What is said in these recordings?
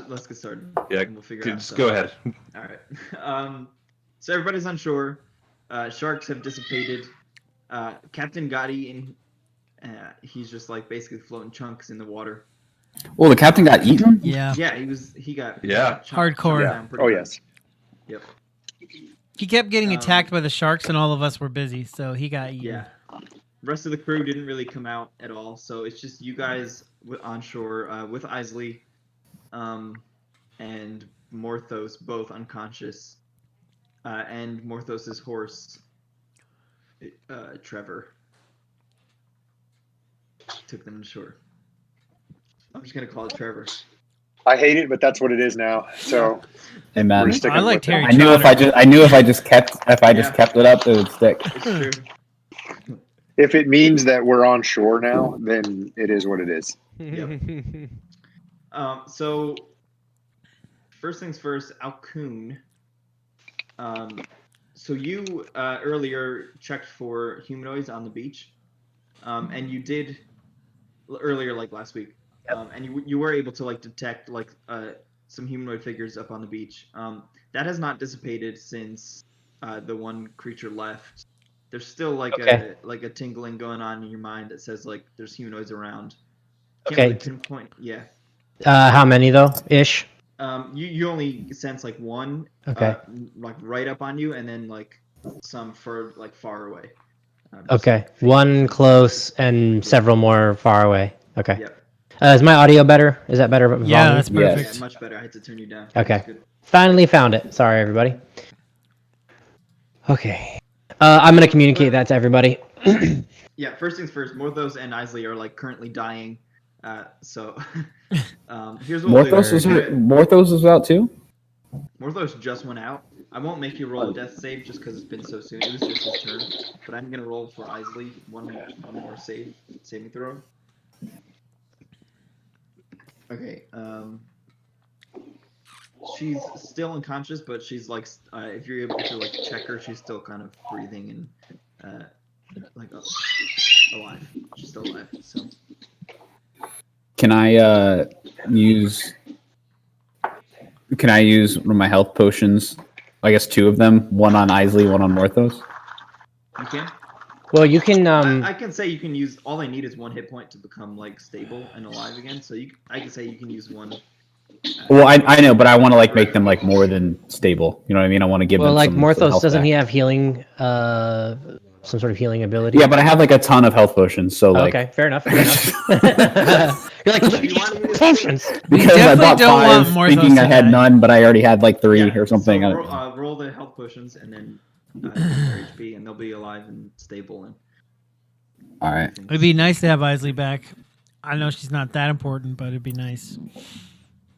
let's get started. Yeah, and we'll figure out. just go ahead. All right. So everybody's on shore. Sharks have dissipated. Captain Gotti, he's just like basically floating chunks in the water. Oh, the captain got eaten? Yeah. Yeah, he got Hardcore. down pretty Oh hard. yes. Yep. He kept getting attacked by the sharks, and all of us were busy, so he got eaten. Yeah. Rest of the crew didn't really come out at all, so it's just you guys on shore with Isley, and Morthos both unconscious, and Morthos's horse, Trevor, took them to shore. I'm just gonna call it Trevor. I hate it, but that's what it is now. So Hey man, we're sticking I like with it. Terry I knew if I just kept it up, it would stick. It's true. If it means that we're on shore now, then it is what it is. Yep. So first things first, Alcoon. So you earlier checked for humanoids on the beach, and you did earlier, like last week, and you were able to like detect like some humanoid figures up on the beach. That has not dissipated since the one creature left. There's still like a tingling going on in your mind that says like there's humanoids around. Can't really pinpoint. Yeah. How many though? Ish. You only sense like one. Okay. Like right up on you, and then like some far away. Okay. One close and several more far away. Okay. Yep. Is my audio better? Is that better? Volume? Yeah, that's perfect. Yeah, much better. I had to turn you down. Okay. That's good. Finally found it. Sorry, everybody. Okay. I'm gonna communicate that to everybody. Yeah. First things first. Morthos and Isley are like currently dying. So here's what Morthos is out too. Morthos just went out. I won't make you roll a death save just because it's been so soon. It was just his turn, but I'm gonna roll for Isley one more saving throw. Okay. She's still unconscious, but she's like, if you're able to like check her, she's still kind of breathing and like alive. She's still alive. So. Can I use one of my health potions? I guess two of them. One on Isley, one on Morthos. You can. Well, you can. I can say you can use. All they need is one hit point to become like stable and alive again. So I can say you can use one. Well, I know, but I want to like make them like more than stable. You know what I mean? I want to give them. Well, like some Morthos, health doesn't back. he have healing? Some sort of healing ability. Yeah, but I have like a ton of health potions, so like. Okay, fair enough. Fair enough. You're like, look, you want potions. Because I definitely bought don't want five, Morthos thinking I to had die. none, but I already had like three or something. So roll the health potions and then their HP, and they'll be alive and stable. And All right. It'd be nice to have Isley back. I know she's not that important, but it'd be nice.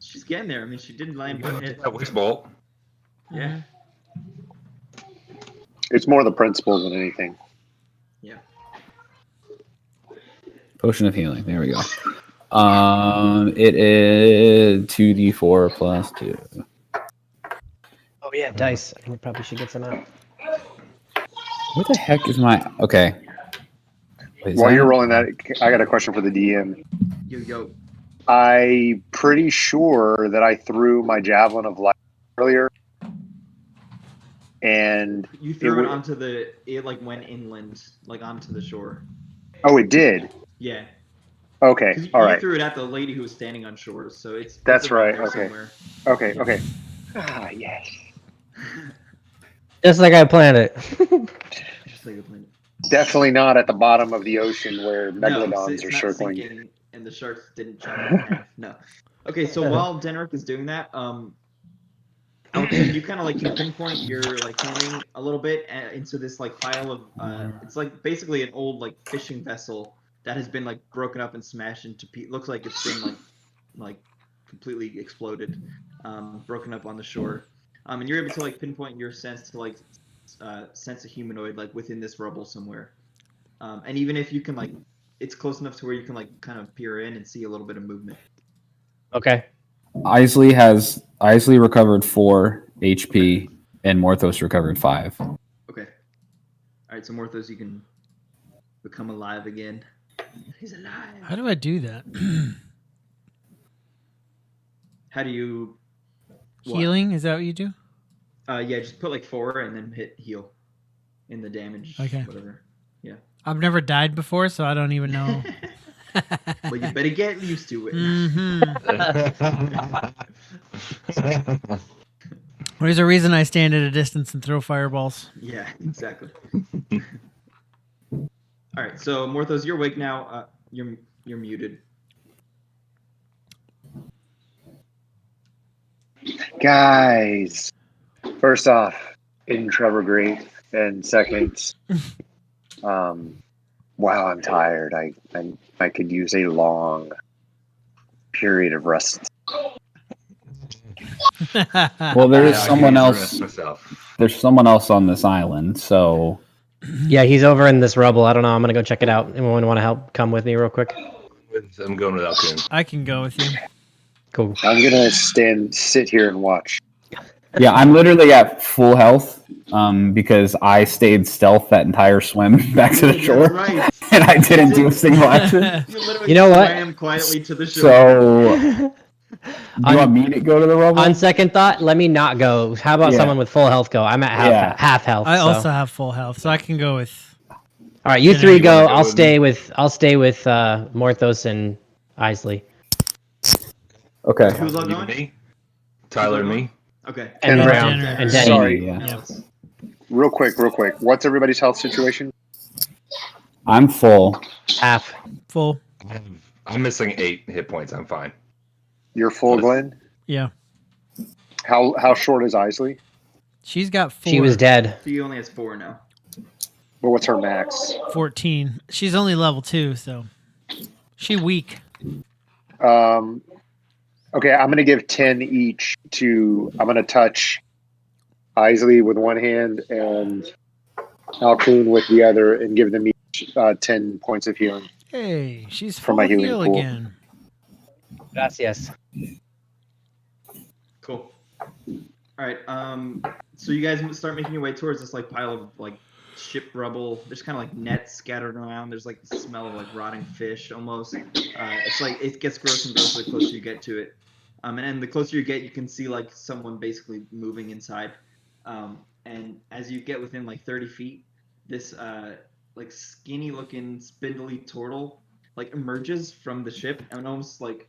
she's getting there. I mean, she did land one hit. That was bolt. Yeah. It's more the principle than anything. Yeah. Potion of healing. There we go. It is 2d4 plus 2. Oh yeah, dice. I probably should get some out. What the heck is my... Okay. Wait, is While that- you're rolling that, I got a question for the DM. Yo. I'm pretty sure that I threw my javelin of light earlier, and You threw it onto it like went inland, like onto the shore. oh, it did. Yeah. Okay, 'Cause all you right. threw it at the lady who was standing on shore, so it's. That's around right, there okay. somewhere. Okay. Ah, yes. Just like I planned it. Just like a planet. Definitely not at the bottom of the ocean where No, megalodons it's are not circling. sinking, and the sharks didn't chop it in half. No. Okay, so while Denric is doing that, Alton, you kind of like can pinpoint your like homing a little bit into this like pile of it's like basically an old like fishing vessel that has been like broken up and smashed into looks like it's been like completely exploded, broken up on the shore, and you're able to like pinpoint your sense to like sense a humanoid like within this rubble somewhere, and even if you can like it's close enough to where you can like kind of peer in and see a little bit of movement. Okay. Isley recovered 4 HP, and Morthos recovered 5. Okay. All right, so Morthos, you can become alive again. He's alive. How do I do that? How do you? What? Healing, is that what you do? Yeah, just put like 4 and then hit heal in the damage. Okay. Whatever. Yeah. I've never died before, so I don't even know. Well, you better get used to it. Hmm. There's a reason I stand at a distance and throw fireballs. Yeah, exactly. All right, so Morthos, you're awake now. You're muted. Guys, first off, isn't Trevor great? And second, wow, I'm tired. I could use a long period of rest. Well, there is I someone can else. rest myself. There's someone else on this island, so Yeah, he's over in this rubble. I don't know. I'm gonna go check it out. Anyone want to help? Come with me real quick. I'm going with Alcoon. I can go with you. Cool. I'm gonna sit here and watch. yeah, I'm literally at full health because I stayed stealth that entire swim back to the That's shore, right. and I didn't do a single action. Literally You know what? swam quietly to the shore. So, do you want me to go to the rubble? On second thought, let me not go. How about Yeah. someone with full health go? I'm at half health. I so. also have full health, so I can go with. All right, you Can three anyone go. go I'll with stay with Morthos and Isley. Okay. Who's all You going? and me? Tyler and me? Okay. And And Brown Jenner. and Denny. Sorry. Yeah. Yeah. Real quick. What's everybody's health situation? I'm full. Half. Full. I'm missing 8 hit points. I'm fine. You're full, Glenn. Yeah. How short is Isley? She's got 4. She was dead. He only has 4 now. But what's her max? 14. She's only level 2, so she weak. Okay, I'm gonna give 10 each to. I'm gonna touch Isley with one hand and Alcoon with the other, and give them each 10 points of healing. Hey, she's For full my of healing heal pool. again. Gracias. Cool. All right. So you guys start making your way towards this like pile of like ship rubble. There's kind of like nets scattered around. There's like the smell of like rotting fish almost. It's like it gets gross and gross the closer you get to it. And then the closer you get, you can see like someone basically moving inside. And as you get within like 30 feet, this like skinny looking spindly turtle like emerges from the ship and almost like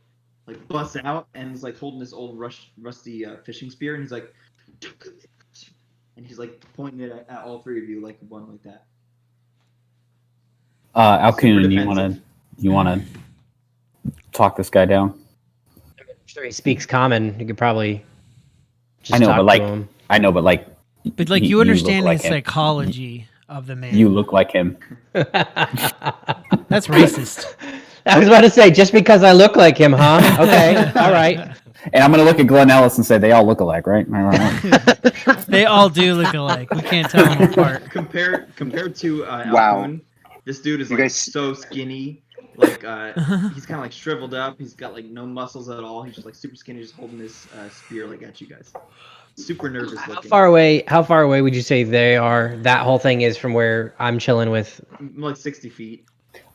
busts out and is like holding this old rusty fishing spear, and he's like, and he's like pointing it at all 3 of you like one like that. Alcoon, Super you wanna talk this guy down? I'm sure he speaks common. You could probably just I know, talk but to like, him. But like you you look understand like the him. psychology of the man. You look like him. That's racist. I was about to say, just because I look like him, huh? Okay, all right. And I'm gonna look at Glenn Ellis and say they all look alike, right? They all do look alike. We can't tell them apart. Compared to Wow. Alcoon, this dude is You like guys- so skinny. Like he's kind of like shriveled up. He's got like no muscles at all. He's just like super skinny, just holding this spear like at you guys. Super nervous How looking. far away would you say they are? That whole thing is from where I'm chilling with. Like 60 feet.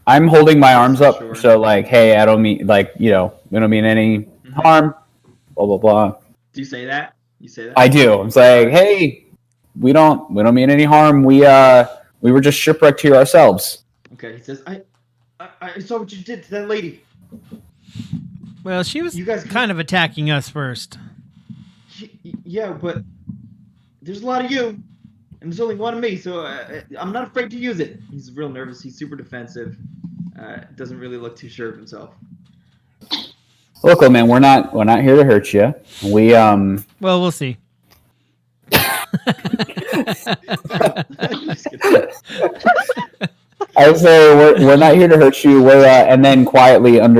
I'm holding my arms up, Sure. so like, hey, I don't mean like, we don't mean any harm. Blah blah blah. Do you say that? You say that? I do. I'm saying, hey, we don't mean any harm. We were just shipwrecked here ourselves. Okay. He says, I saw what you did to that lady. Well, she was You guys kind of attacking us first. Yeah, but there's a lot of you, and there's only one of me, so I'm not afraid to use it. He's real nervous. He's super defensive. Doesn't really look too sure of himself. Look, old man, we're not here to hurt you. We Well, we'll see. Just kidding. I would say we're not here to hurt you. We're and then quietly to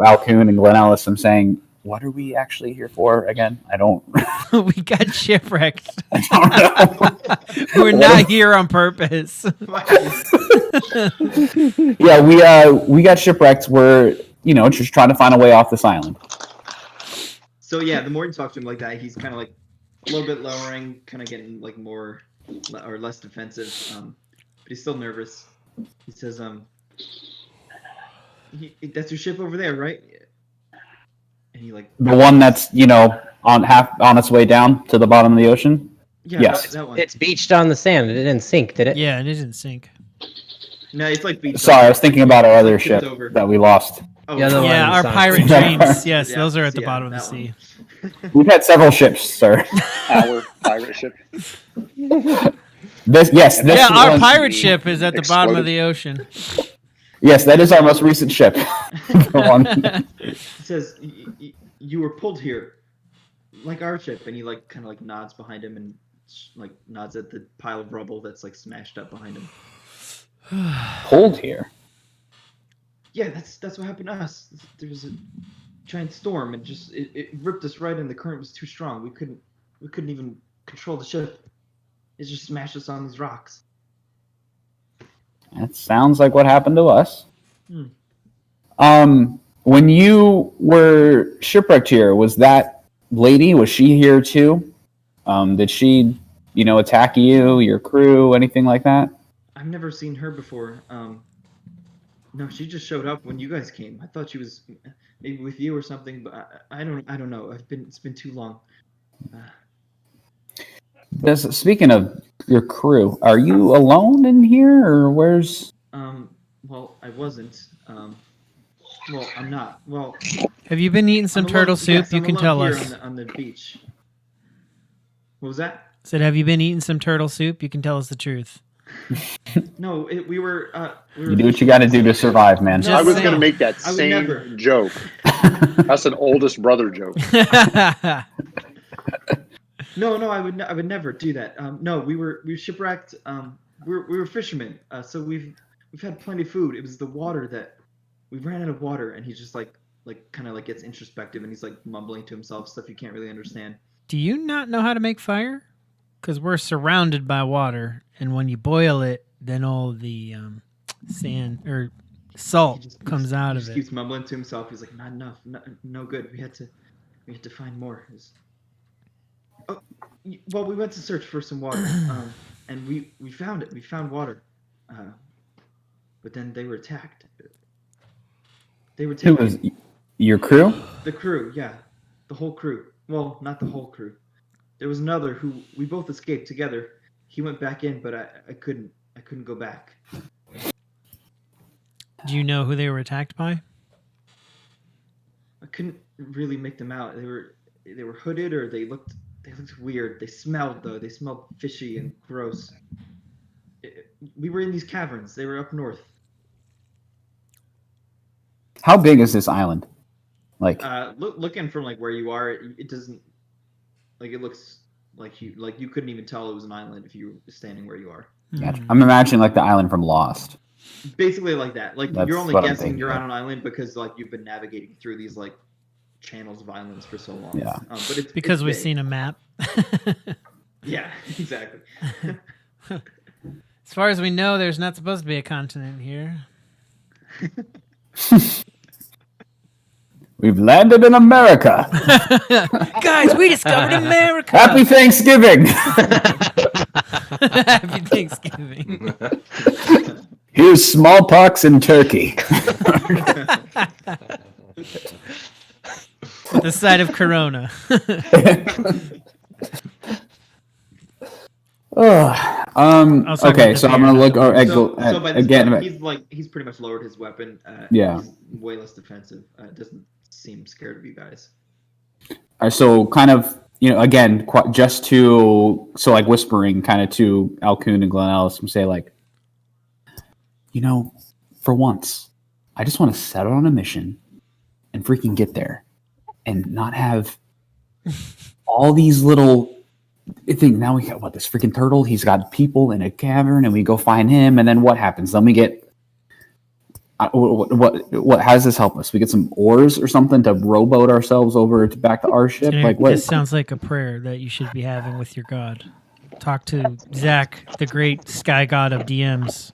Alcoon and Glen Ellis, I'm saying, what are we actually here for again? I don't We got shipwrecked. know. We're not here on purpose. Yeah, we got shipwrecked. We're just trying to find a way off this island. So yeah, the more you talk to him like that, he's kind of like a little bit lowering, kind of getting like more or less defensive. But he's still nervous. He says, "That's your ship over there, right?" And he like The one that's on its way down to the bottom of the ocean. yeah, yes. that one. It's beached on the sand. It didn't sink, did it? Yeah, it didn't sink. No, it's like beach. Sorry, I was thinking about our other Tipped ship over. that we lost. Oh, Yeah, the one Yeah, our sunk. pirate dreams. Yes, Yeah, those are at the yeah, bottom of the that sea. We've had several ships, sir. Our pirate ship. This Yeah, our one- pirate ship is at the bottom of Exploded. the ocean. Yes, that is our most recent ship. Go on. It says you were pulled here, like our ship, and he like kind of like nods behind him and like nods at the pile of rubble that's like smashed up behind him. Pulled here. Yeah, that's what happened to us. There was a giant storm and just it ripped us right in. The current was too strong. We couldn't even control the ship. It just smashed us on these rocks. That sounds like what happened to us. Hmm. When you were shipwrecked here, was she here too? Did she, attack you, your crew, anything like that? I've never seen her before. No, she just showed up when you guys came. I thought she was maybe with you or something, but I don't know. It's been too long. Speaking of your crew, are you alone in here, or where's? Well, I wasn't. Well, I'm not. Well, Have you been eating some I'm turtle alone- soup? yes, You I'm can alone tell here us. on the beach. What was that? Said, have you been eating some turtle soup? You can tell us the truth. No, we were. You do what you got to do to survive, man. Just I was saying. going to make that I would same never. joke. That's an oldest brother joke. No, I would never do that. No, we were shipwrecked. We were fishermen. So we've had plenty of food. It was the water that we ran out of water, and he's just like kind of like gets introspective, and he's like mumbling to himself stuff you can't really understand. Do you not know how to make fire? Because we're surrounded by water, and when you boil it, then all the sand or He salt just comes out he of just it. keeps mumbling to himself. He's like, not enough, no good. We had to find more. Well, we went to search for some water, and we found it. We found water, but then they were attacked. They were Who taken. was your crew? The crew, yeah, the whole crew. Well, not the whole crew. There was another who we both escaped together. He went back in, but I couldn't go back. Do you know who they were attacked by? I couldn't really make them out. They were hooded, or they looked weird. They smelled though. They smelled fishy and gross. We were in these caverns. They were up north. How big is this island? Like, Looking from like where you are, it doesn't like it looks like you couldn't even tell it was an island if you were standing where you are. gotcha. I'm imagining like the island from Lost. Basically like that. Like That's you're only what I'm guessing thinking you're of. on an island because like you've been navigating through these like channels of islands for so long. Yeah. But it's Because it's we've big. seen a map. Yeah, exactly. As far as we know, there's not supposed to be a continent here. We've landed in America. Guys, we discovered America. Happy Thanksgiving. Happy Thanksgiving. Here's smallpox in Turkey. With the side of Corona. Also, Okay, with so the I'm gonna beer. look So by this again. point, he's pretty much lowered his weapon. Yeah. He's way less defensive. Doesn't seem scared of you guys. So kind of, again, just to like whispering kind of to Alcoon and Glen Ellis and say like, for once, I just want to set out on a mission and freaking get there and not have all these little things. Now we got this freaking turtle. He's got people in a cavern and we go find him. And then what happens? Then we get, what? How does this help us? We get some oars or something to rowboat ourselves over back to our ship. Derek, Like what? This sounds like a prayer that you should be having with your God. Talk to Zach, the great sky god of DMs.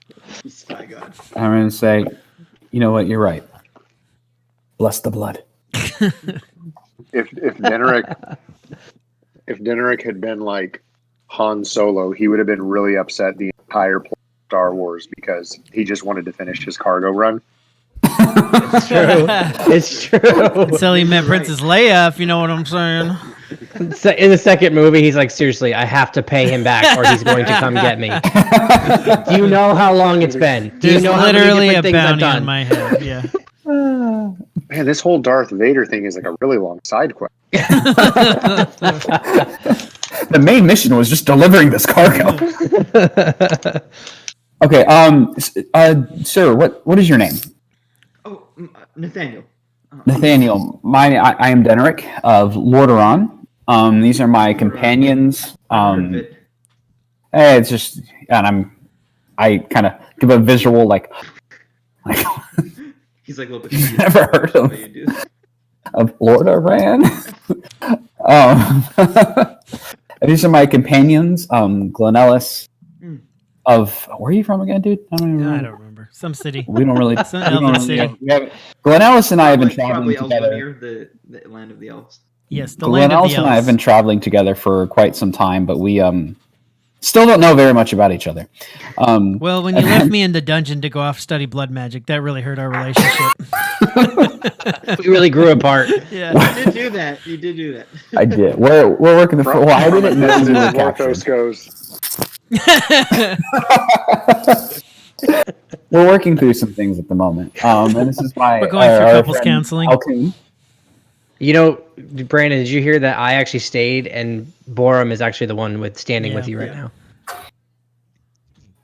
Sky God. I'm gonna say, you know what? You're right. Bless the blood. If Deneric had been like Han Solo, he would have been really upset the entire plot of Star Wars because he just wanted to finish his cargo run. It's true. It's true. Until he met Princess Leia, if you know what I'm saying. In the second movie, he's like, seriously, I have to pay him back or he's going to come get me. Do you know how long it's been? Do you There's know how many literally a different things I've bounty on done? my head. Yeah. Man, this whole Darth Vader thing is like a really long side quest. The main mission was just delivering this cargo. Okay, sir, what is your name? Oh, Nathaniel. Nathaniel. I am Denric of Lordaeron. These are my companions. Heard of it. It's just, and I kind of give a visual like He's like a little bit. You've never heard of- How you do this. of Lordaeron. These are my companions. Glenellis Hmm. of where are you from again, dude? I don't even I remember. don't remember. Some city. We don't really. Some we don't elven really- city. we haven't- Glenellis and I have been traveling Probably together. Elvenir, the land of the elves. Yes, the land of Glenellis the and I have elves. been traveling together for quite some time, but we still don't know very much about each other. Well, when you left me in the dungeon to go off study blood magic, that really hurt our relationship. We really grew apart. Yeah. You did do that. You did do that. I did. We're working the. Well, I didn't know you were captured. Morthos goes. We're working through some things at the moment. And this is my. We're going through our couples friend counseling. Alkun. You know, Brandon, did you hear that I actually stayed and Borum is actually the one standing with Yeah. you right Yeah. now?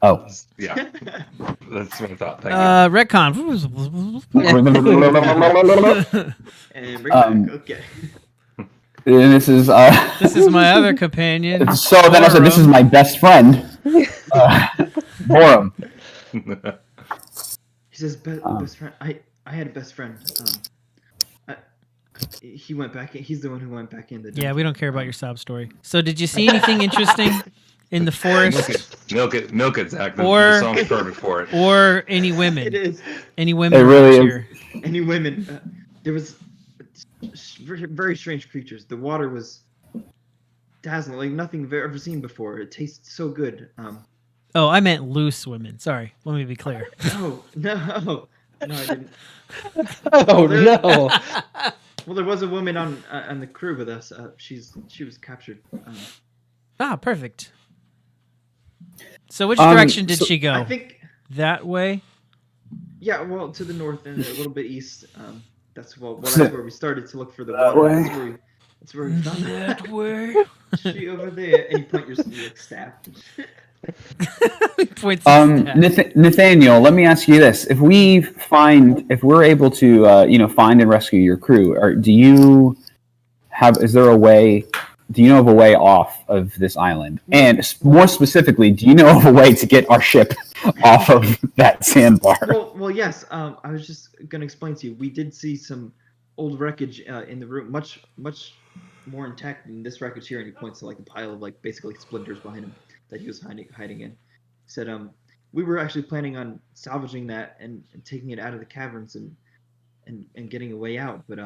Oh. Yeah, that's what I thought. Thank Retcon. And bring back. Okay. And this is This is my other companion. so then I said this is my best friend, Borum. He says, best friend. I had a best friend. He went back. He's the one who went back in the. Yeah, we don't care about your sob story. So, did you see anything interesting in the forest, milk it, Zach. The Or- song's perfect for it. or any It women? is. Any women? It really around is. here? Any women? There was very strange creatures. The water was dazzling, like nothing I've ever seen before. It tastes so good. Oh, I meant loose women. Sorry. Let me be clear. No, I didn't. Oh, no. Well, there was a woman on the crew with us. She was captured. Ah, perfect. So, which Um, direction did so she go? I think, That way. yeah, well, to the north and a little bit east. That's where we started to look for the water. way? That's where we found That that. way. She over there, and you point your staff. Points his staff. Nathaniel, let me ask you this: if we're able to, find and rescue your crew, do you know of a way off of this island? And more specifically, do you know of a way to get our ship off of that sandbar? Well, yes. I was just gonna explain to you. We did see some old wreckage in the room, much more intact than this wreckage here. And he points to like a pile of like basically splinters behind him that he was hiding in. He said, we were actually planning on salvaging that and taking it out of the caverns and getting a way out, but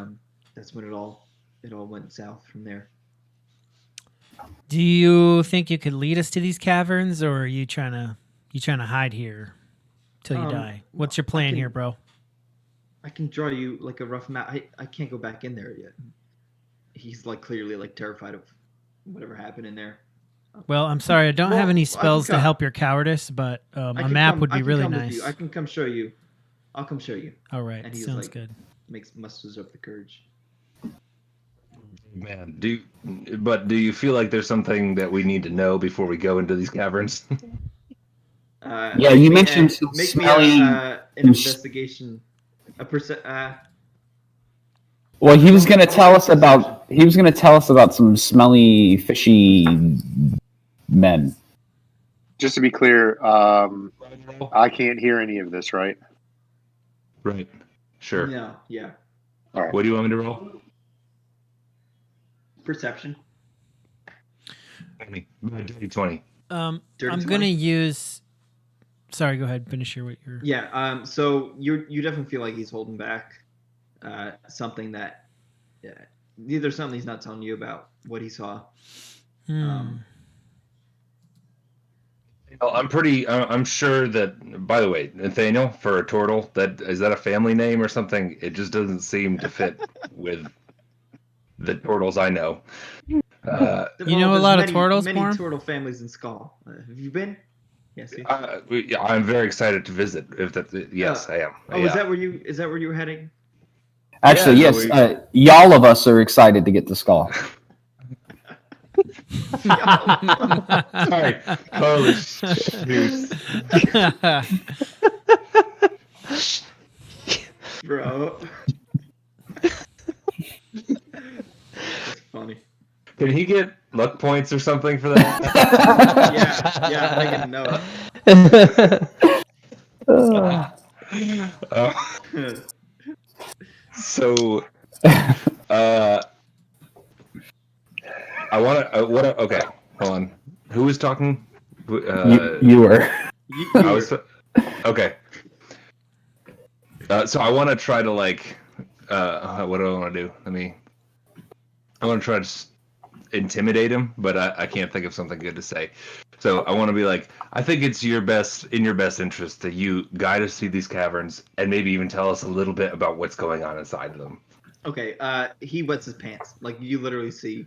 that's when it all went south from there. Do you think you could lead us to these caverns, or are you trying to hide here till you die? What's your plan can- here, bro? I can draw you like a rough map. I can't go back in there yet. He's like clearly like terrified of whatever happened in there. Well, I'm sorry, I don't have Well, any I can spells to come. help your cowardice, but I a can map come- would I be can really come with nice. you. I can come show you. I'll come show you. All right, And he's sounds like- good. Musters up the courage. Man, do you feel like there's something that we need to know before we go into these caverns? Yeah, make you me mentioned a- some make me smelly- an investigation. Well, he was going to tell us about some smelly, fishy men. Just to be clear, I can't hear any of this, right? Right. Sure. No, yeah. What do you want me to roll? Perception. 20. Dirty I'm 20? gonna use. Sorry, go ahead. Finish your. Yeah. So you definitely feel like he's holding back something that either something he's not telling you about what he saw. I'm pretty. I'm sure that. By the way, Nathaniel, for a turtle, is that a family name or something? It just doesn't seem to fit with the turtles I know. You know a there's lot of turtles, Many Borm? turtle families in Skull. Have you been? Yes. Yeah, I'm very excited to visit. If that, yes, I am. Oh, yeah. is that where you were heading? Actually, Yeah, yes. no, Y'all of us are excited to get to Skull. Sorry. Holy shoot. Bro. That's funny. Did he get luck points or something for that? Yeah, I can know. So, I want to. Okay, hold on. Who was talking? You were. I was. Okay. So I want to try to like. What do I want to do? I want to try to intimidate him, but I can't think of something good to say. So I want to be like, I think it's in your best interest that you guide us through these caverns and maybe even tell us a little bit about what's going on inside of them. Okay, he wets his pants. Like you literally see,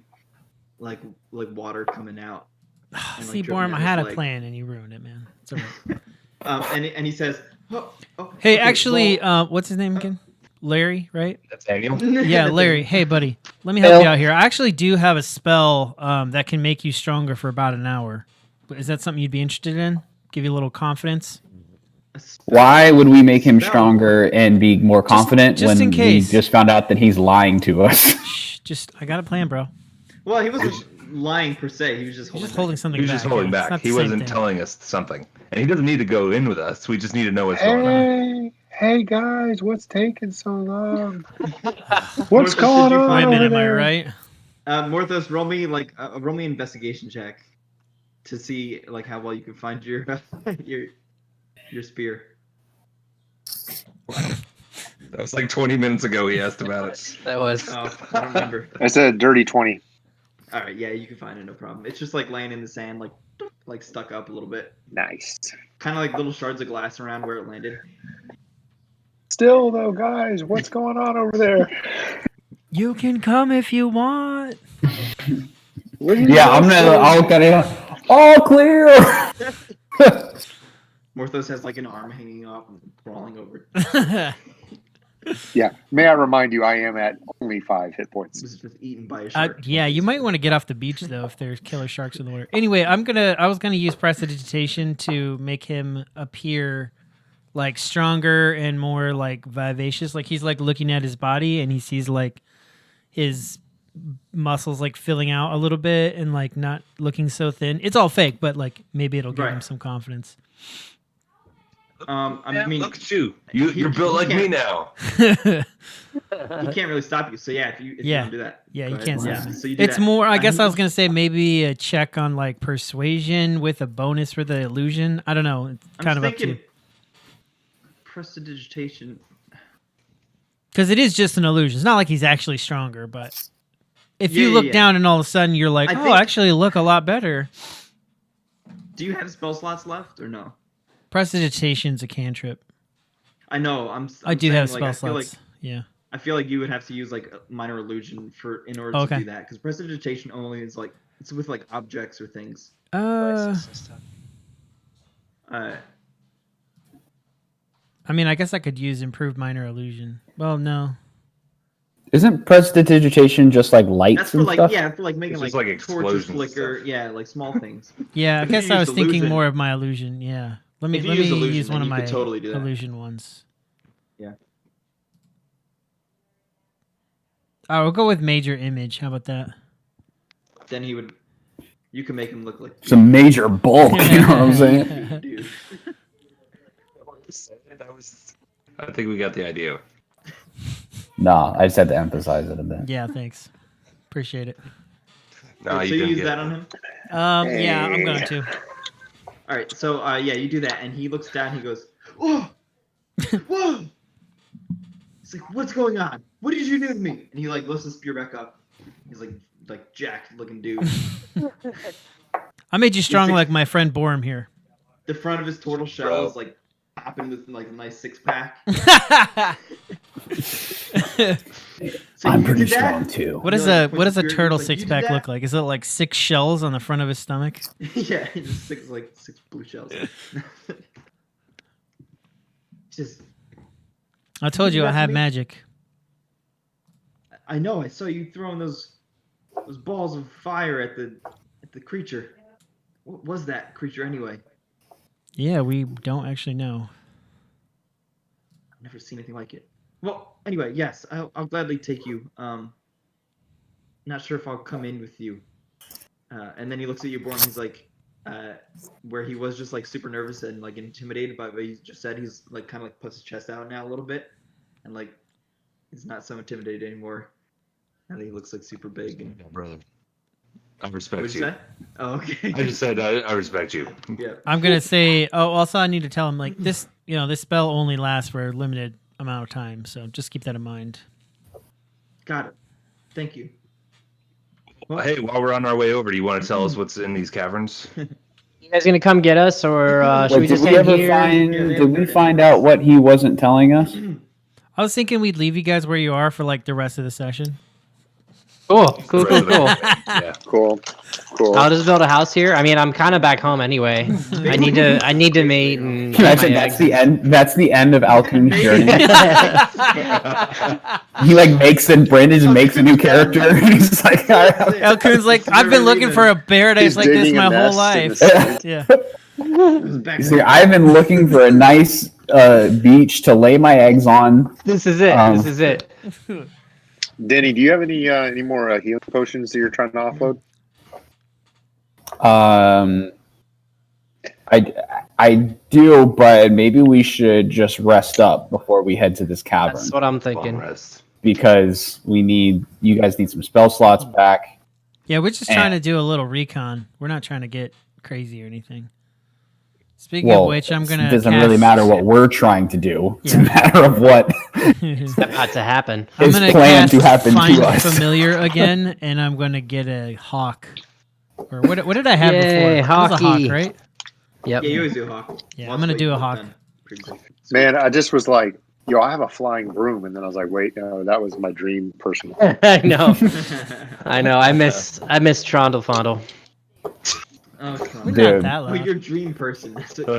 like water coming out. And, See, dripping Borm, I down had his a leg. plan and you ruined it, man. It's all right. And he says, Hey, okay, actually, well, what's his name again? Larry, right? Nathaniel? Yeah, Larry. Hey, buddy. Let me help you out here. I actually do have a spell that can make you stronger for about an hour. Is that something you'd be interested in? Give you a little confidence? Why would we make him Spell. stronger and be more confident just when in case. we just found out that he's lying to us? Shh, I got a plan, bro. Well, he wasn't lying per se. He was just He's holding. just holding something He was back. just holding yeah. It's back. not the He same wasn't thing. telling us something. And he doesn't need to go in with us. We just need to know what's going on. Hey guys, what's taking so long? Morthos, What's did going you on Wait a find- minute, over am I there? right? Morthos, roll me an investigation check to see like how well you can find your your spear. That was like 20 minutes ago he asked about it. That was. Oh, I don't remember. I said a dirty 20. All right, yeah, you can find it, no problem. It's just like laying in the sand, like stuck up a little bit, Nice. kind of like little shards of glass around where it landed. Still though, guys, what's going on over there? You can come if you want. What are you Yeah, guys I'll doing? kind of all clear. Morthos has like an arm hanging off and crawling over. Yeah. May I remind you, I am at only 5 hit points. This is just eaten by a shark. Yeah, you might want to get off the beach though if there's killer sharks in the water. Anyway, I was gonna use prestidigitation to make him appear like stronger and more like vivacious. Like he's like looking at his body and he sees like his muscles like filling out a little bit and like not looking so thin. It's all fake, but like maybe it'll give him Right. some confidence. I mean, Look at you. You're built like me now. he can't really stop you. So yeah, if you Yeah. don't do that, Yeah, go you ahead. can't Yeah, stop me. so you do It's that. more. I guess I was gonna say maybe a check on like persuasion with a bonus for the illusion. I don't know. It's I'm kind of just up to you. thinking prestidigitation. Because it is just an illusion. It's not like he's actually stronger, but if Yeah, you yeah, look yeah. down and all of a sudden you're like, I oh, think- I actually look a lot better. Do you have spell slots left or no? Prestidigitation's a cantrip. I know. I do saying, have like, spell I feel slots. like Yeah. I feel like you would have to use like a minor illusion in order Okay. to do that because prestidigitation only is like it's with like objects or things. Uh, Uh, I mean, I guess I could use improved minor illusion. Well, no. Isn't prestidigitation just like lights that's for and like stuff? yeah, for like making It's like, just like torches explosions and flicker. stuff. Yeah, like small things. Yeah, I If guess you I used was thinking illusion- more of my illusion. Yeah. Let me If you use illusion, use one then of you could my totally do that. illusion ones. Yeah. All right, we'll go with major image. How about that? Then you can make him look like Some major bulk, you know what I'm saying? dude. I think we got the idea. No, I just had to emphasize it a bit. Yeah, thanks. Appreciate it. No, so you you didn't use get that it. on him. Yeah, I'm going to. All right, so yeah, you do that, and he looks down. He goes, "Whoa, whoa!" He's like, "What's going on? What did you do to me?" And he like lifts his spear back up. He's like jacked looking dude. I made you strong think- like my friend Borm here. the front of his turtle shell Bro. is like popping with like a nice 6-pack. So I'm you pretty did that? strong too. What You're does like, a puts what does a your- turtle like, you did 6-pack that? look like? Is it like 6 shells on the front of his stomach? Yeah, just six blue shells. Just, I told you I That's have me. magic. I know. I saw you throwing those balls of fire at the creature. What was that creature anyway? Yeah, we don't actually know. I've never seen anything like it. Well, anyway, yes, I'll gladly take you. Not sure if I'll come in with you. And then he looks at you, Born. He's like, where he was just like super nervous and like intimidated by what you just said. He's like kind of like puts his chest out now a little bit, and like he's not so intimidated anymore. And he looks like super big. And brother. I what respect did you you. say? Oh, okay. I just said I respect you. Yeah. I'm gonna say. Oh, also I need to tell him like this. This spell only lasts for a limited amount of time, so just keep that in mind. Got it. Thank you. Well, hey, while we're on our way over, do you want to tell us what's in these caverns? You guys gonna come get us, or should Wait, we did just we hang ever here? find? Yeah, they Did we haven't find finished. out what he wasn't telling us? I was thinking we'd leave you guys where you are for like the rest of the session. Cool. Yeah. Cool. I'll just build a house here. I mean, I'm kind of back home anyway. I need to mate and Can I lay say my that's eggs. the end? That's the end of Alcuin's journey. He like makes and Brandon just makes a new character. He's like, all right. Elcoon's like, I've been looking for a paradise He's like this digging a my whole nest in life. the Yeah. Back See, I've been looking for a nice beach to lay my eggs on. This is it. Um, This is it. Denny, do you have any more healing potions that you're trying to offload? I do, but maybe we should just rest up before we head to this cavern That's what I'm Long thinking. rest. because you guys need some spell slots back. Yeah, we're just trying to do a little recon. We're not trying to get crazy or anything. Speaking of which, I'm gonna. It doesn't really cast- matter what we're trying to do. It's a Yeah. matter of what. About to happen. I'm is gonna planned cast to happen to Find us. Familiar again, and I'm gonna get a hawk. Or what did I have Yay, before? It was a hawk, hockey. right? Yep. Yeah, you always do a hawk. Yeah, Well, I'm gonna that's do what a you've hawk. done previously. Man, I just was like, yo, I have a flying broom, and then I was like, wait, no, that was my dream person. I know. I know. I miss Trondle Fondle. Oh, come We're on. Dude. not that Oh, loud. your dream person. That's what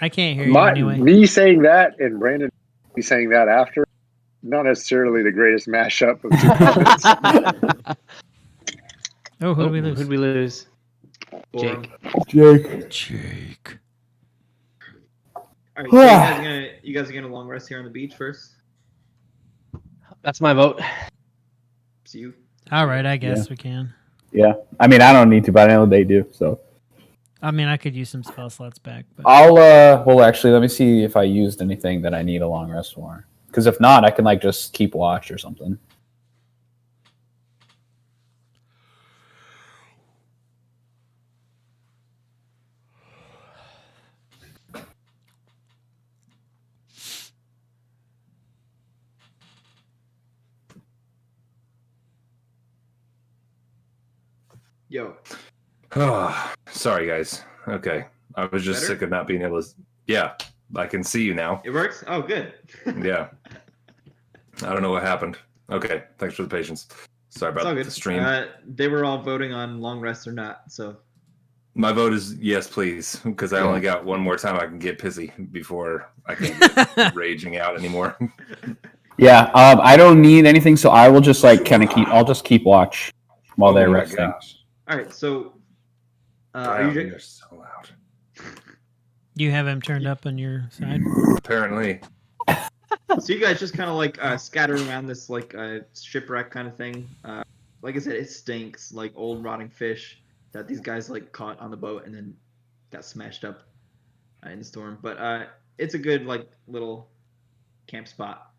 I can't hear you anyway. Me saying that and Brandon me saying that after, not necessarily the greatest mashup of two comments. Oh, who did we lose? Who'd we lose? Borum. Jake. Jake. Jake. All right, so you guys are gonna long rest here on the beach first. That's my vote. See you. All right, I guess we can. Yeah, I mean, I don't need to, but I know they do. So I mean, I could use some spell slots back, but I'll. Well, actually, let me see if I used anything that I need a long rest for. Because if not, I can like just keep watch or something. Yo. Oh, sorry, guys. Okay. I was just Better? sick of not being able to. Yeah, I can see you now. It works? Oh, good. Yeah. I don't know what happened. Okay. Thanks for the patience. Sorry It's all about good. the stream. They were all voting on long rest or not, so. My vote is yes, please, because I only got one more time I can get pissy before I can get raging out anymore. Yeah, I don't need anything, so I will just like kind of keep. I'll just keep watch while they're Oh my resting. gosh. All right, so. Are Wow, you you're so loud. you have him turned up on your side. Apparently. So you guys just kind of like scatter around this like shipwreck kind of thing. Like I said, it stinks like old rotting fish that these guys like caught on the boat and then got smashed up in the storm. But it's a good like little camp spot.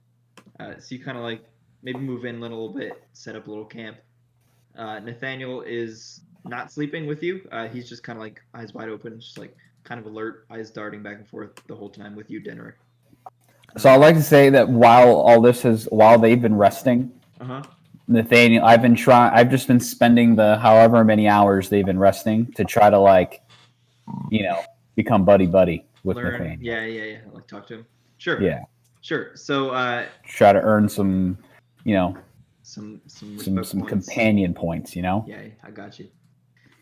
So you kind of like maybe move in a little bit, set up a little camp. Nathaniel is not sleeping with you. He's just kind of like eyes wide open, just like kind of alert, eyes darting back and forth the whole time with you, Denrick. So I'd like to say that while they've been resting, Uh-huh. Nathaniel, I've just been spending the however many hours they've been resting to try to like, become buddy with Learn. Nathaniel. Yeah. Like talk to him. Sure. Yeah. Sure. So Try to earn some, some some points. companion points. Yeah, I got you.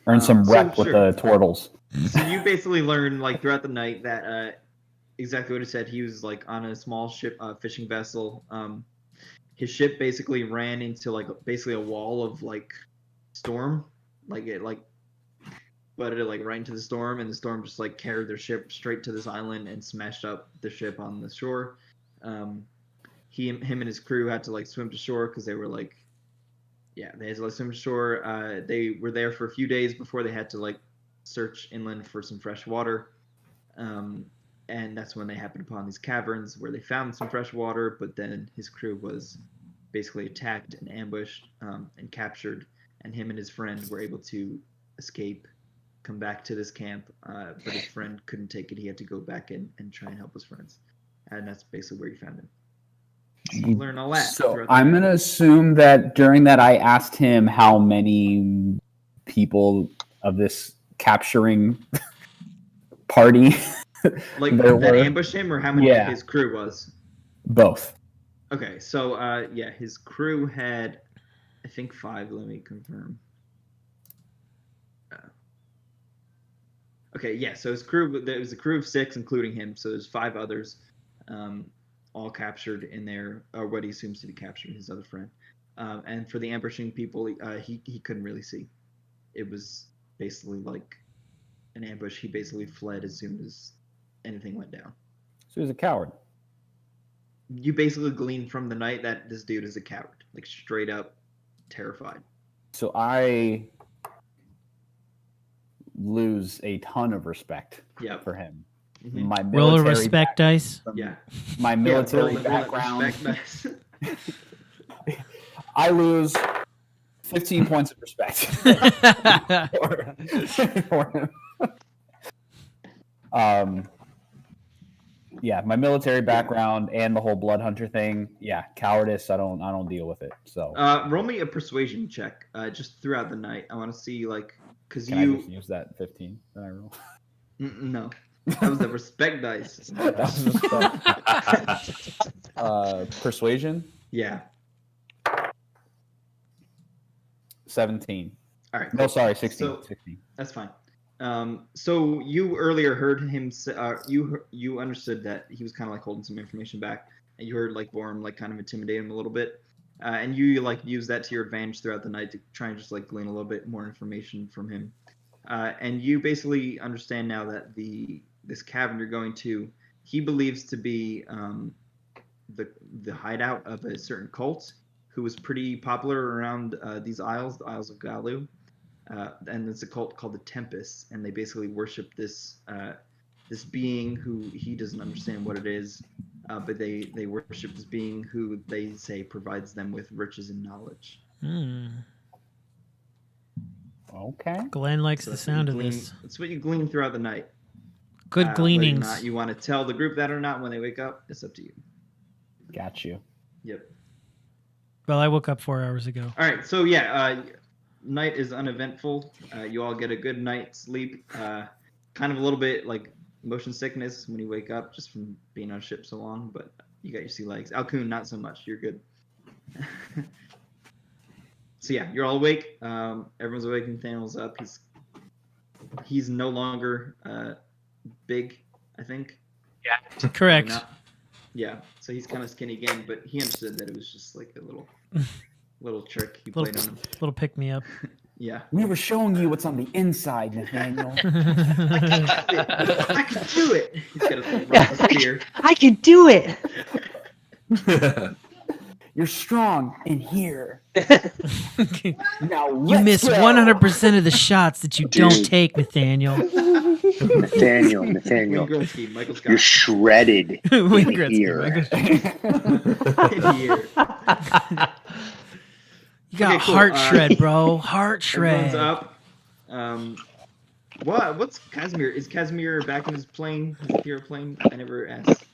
Earn some So, rep with sure. the turtles. So you basically learn like throughout the night that exactly what it said. He was like on a small ship, fishing vessel. His ship basically ran into like basically a wall of like storm, like it like butted it like right into the storm, and the storm just like carried their ship straight to this island and smashed up the ship on the shore. Him and his crew had to like swim to shore because they were like, yeah, they had to like swim to shore. They were there for a few days before they had to like search inland for some fresh water. And that's when they happened upon these caverns where they found some fresh water, but then his crew was basically attacked and ambushed and captured, and him and his friend were able to escape, come back to this camp, but his friend couldn't take it. He had to go back in and try and help his friends, and that's basically where you found him. So you learn all that. So I'm going to assume that during that I asked him how many people of this capturing party like there that were. ambushed him, or how many Yeah. his crew was. Both. Okay, so yeah, his crew had, I think 5. Let me confirm. Okay, yeah. So his crew, there was a crew of 6, including him. So there's 5 others, all captured in there, or what he assumes to be captured, his other friend. And for the ambushing people, he couldn't really see. It was basically like an ambush. He basically fled as soon as anything went down. So he's a coward. You basically glean from the night that this dude is a coward, like straight up terrified. So I lose a ton of respect Yep. for him. Mhm. My Roll a military respect dice. Yeah. My military roll it, background. respect dice. I lose 15 points of respect for him. Yeah, my military background and the whole blood hunter thing. Yeah, cowardice. I don't deal with it. So Roll me a persuasion check, just throughout the night. I want to see like, cause can I you just use that 15 that I roll? no, that was the respect dice. That was respect. Persuasion Yeah. 17. All right. No, sorry, 16. So- 16. That's fine. So you earlier heard him say, you understood that he was kind of like holding some information back, and you heard like Vorm like kind of intimidate him a little bit, and you like use that to your advantage throughout the night to try and just like glean a little bit more information from him, and you basically understand now that this cavern you're going to, he believes to be the hideout of a certain cult who was pretty popular around these isles, the Isles of Galu. And it's a cult called the Tempest, and they basically worship this this being who he doesn't understand what it is, but they worship this being who they say provides them with riches and knowledge. Okay. Glenn likes So the that's what you sound of glean- this. That's what you glean throughout the night. Good Whether or gleanings. not you want to tell the group that or not when they wake up, it's up to you. Got you. Yep. Well, I woke up 4 hours ago. All right. So yeah, night is uneventful. You all get a good night's sleep. Kind of a little bit like motion sickness when you wake up just from being on a ship so long, but you got your sea legs. Alcoon, not so much. You're good. So yeah, you're all awake. Everyone's awake. Nathaniel's up. He's no longer big, I think. Correct. Not- yeah. So he's kind of skinny again, but he understood that it was just like a little trick he played on him. Little pick me up. Yeah. We were showing you what's on the inside, Nathaniel. I can do it. He's got a rusty spear. I can do it. You're strong in here. Now You miss 100% of the shots that you don't Dude. take, Nathaniel. Nathaniel, Wayne Gretzky, Michael Scott. you're shredded Wayne in Gretzky, here. Michael- Here. You got Okay, cool. heart shred, bro. Heart Everyone's shred. up. What's Casimir? Is Casimir back in his plane? His hero plane? I never asked.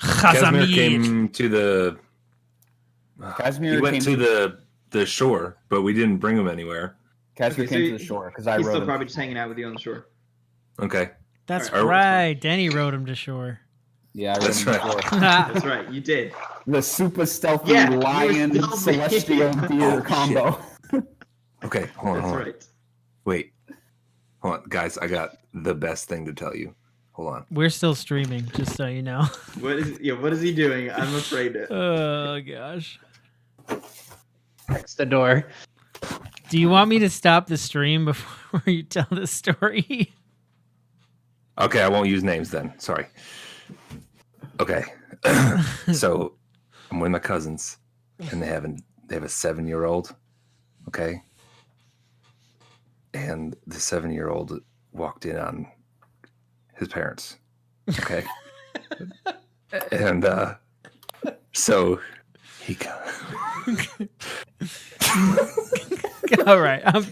Casimir Chazamir. came to the. Casimir he went came to the shore, but we didn't bring him anywhere. Casimir Okay, so came to the shore because I He's wrote still him. probably just hanging out with you on the shore. Okay. That's Alright. right. Danny rode him to shore. Yeah, I That's remember right. before. That's right. You did. The super stealthy Yeah, you were lion stealthy. celestial deer Oh, combo. Okay, hold on, That's hold on. right. Wait. Hold on, guys, I got the best thing to tell you. Hold on. We're still streaming, just so you know. What is he doing? I'm afraid to. Oh gosh. Next the door. Do you want me to stop the stream before you tell the story? Okay, I won't use names then. Sorry. Okay. So I'm with my cousins and they have a 7-year-old. Okay. And the 7-year-old walked in on his parents. Okay. And so he All right, I'm turning